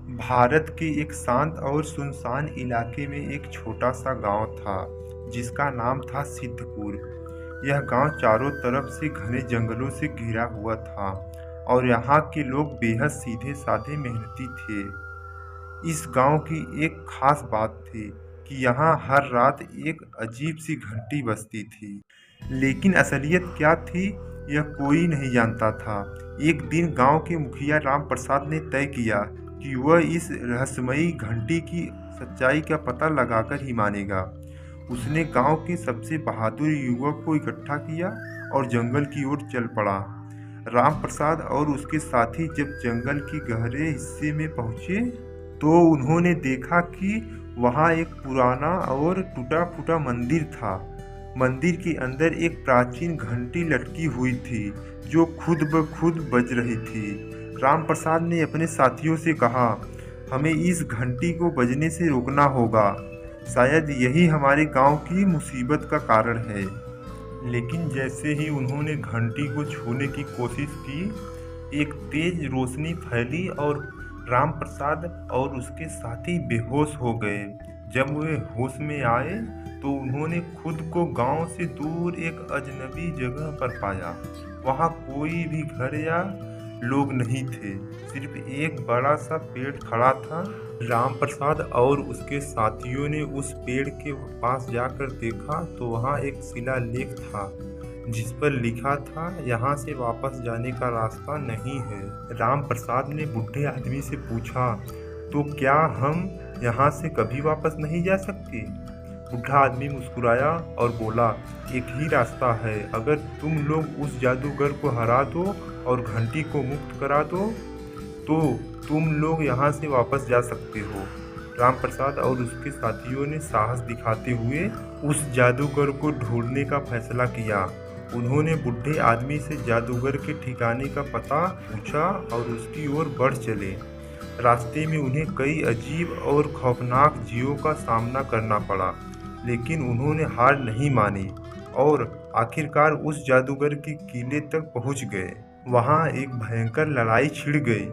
भारत के एक शांत और सुनसान इलाके में एक छोटा सा गांव था जिसका नाम था सिद्धपुर। यह गांव चारों तरफ से घने जंगलों से घिरा हुआ था और यहाँ के लोग बेहद सीधे साधे मेहनती थे। इस गांव की एक खास बात थी कि यहाँ हर रात एक अजीब सी घंटी बजती थी, लेकिन असलियत क्या थी यह कोई नहीं जानता था। एक दिन गांव के मुखिया राम प्रसाद ने तय किया कि वह इस रहस्यमयी घंटी की सच्चाई का पता लगाकर ही मानेगा। उसने गांव के सबसे बहादुर युवक को इकट्ठा किया और जंगल की ओर चल पड़ा। राम प्रसाद और उसके साथी जब जंगल के गहरे हिस्से में पहुंचे तो उन्होंने देखा कि वहां एक पुराना और टूटा फूटा मंदिर था। मंदिर के अंदर एक प्राचीन घंटी लटकी हुई थी जो खुद ब खुद बज रही थी। राम प्रसाद ने अपने साथियों से कहा, हमें इस घंटी को बजने से रोकना होगा। शायद यही हमारे गांव की मुसीबत का कारण है। लेकिन जैसे ही उन्होंने घंटी को छूने की कोशिश की, एक तेज रोशनी फैली और राम प्रसाद और उसके साथी बेहोश हो गए। जब वे होश में आए तो उन्होंने खुद को गांव से दूर एक अजनबी जगह पर पाया। वहां कोई भी घर या लोग नहीं थे, सिर्फ एक बड़ा सा पेड़ खड़ा था। राम प्रसाद और उसके साथियों ने उस पेड़ के पास जाकर देखा तो वहां एक शिलालेख था जिस पर लिखा था, यहाँ से वापस जाने का रास्ता नहीं है। राम प्रसाद ने बूढ़े आदमी से पूछा, तो क्या हम यहाँ से कभी वापस नहीं जा सकते? बूढ़ा आदमी मुस्कुराया और बोला, एक ही रास्ता है, अगर तुम लोग उस जादूगर को हरा दो और घंटी को मुक्त करा दो तो तुम लोग यहाँ से वापस जा सकते हो। राम प्रसाद और उसके साथियों ने साहस दिखाते हुए उस जादूगर को ढूंढने का फैसला किया। उन्होंने बूढ़े आदमी से जादूगर के ठिकाने का पता पूछा और उसकी ओर बढ़ चले। रास्ते में उन्हें कई अजीब और खौफनाक जीवों का सामना करना पड़ा, लेकिन उन्होंने हार नहीं मानी और आखिरकार उस जादूगर के किले तक पहुंच गए। वहां एक भयंकर लड़ाई छिड़ गई।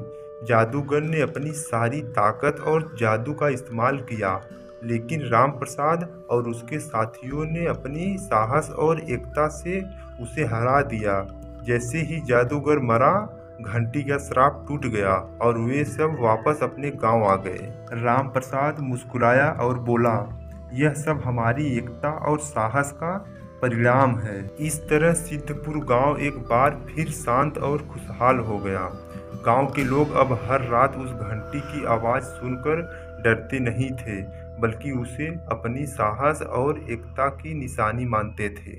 जादूगर ने अपनी सारी ताकत और जादू का इस्तेमाल किया, लेकिन राम प्रसाद और उसके साथियों ने अपनी साहस और एकता से उसे हरा दिया। जैसे ही जादूगर मरा, घंटी का श्राप टूट गया और वे सब वापस अपने गांव आ गए। राम प्रसाद मुस्कुराया और बोला, यह सब हमारी एकता और साहस का परिणाम है। इस तरह सिद्धपुर गांव एक बार फिर शांत और खुशहाल हो गया। गांव के लोग अब हर रात उस घंटी की आवाज़ सुनकर डरते नहीं थे, बल्कि उसे अपनी साहस और एकता की निशानी मानते थे।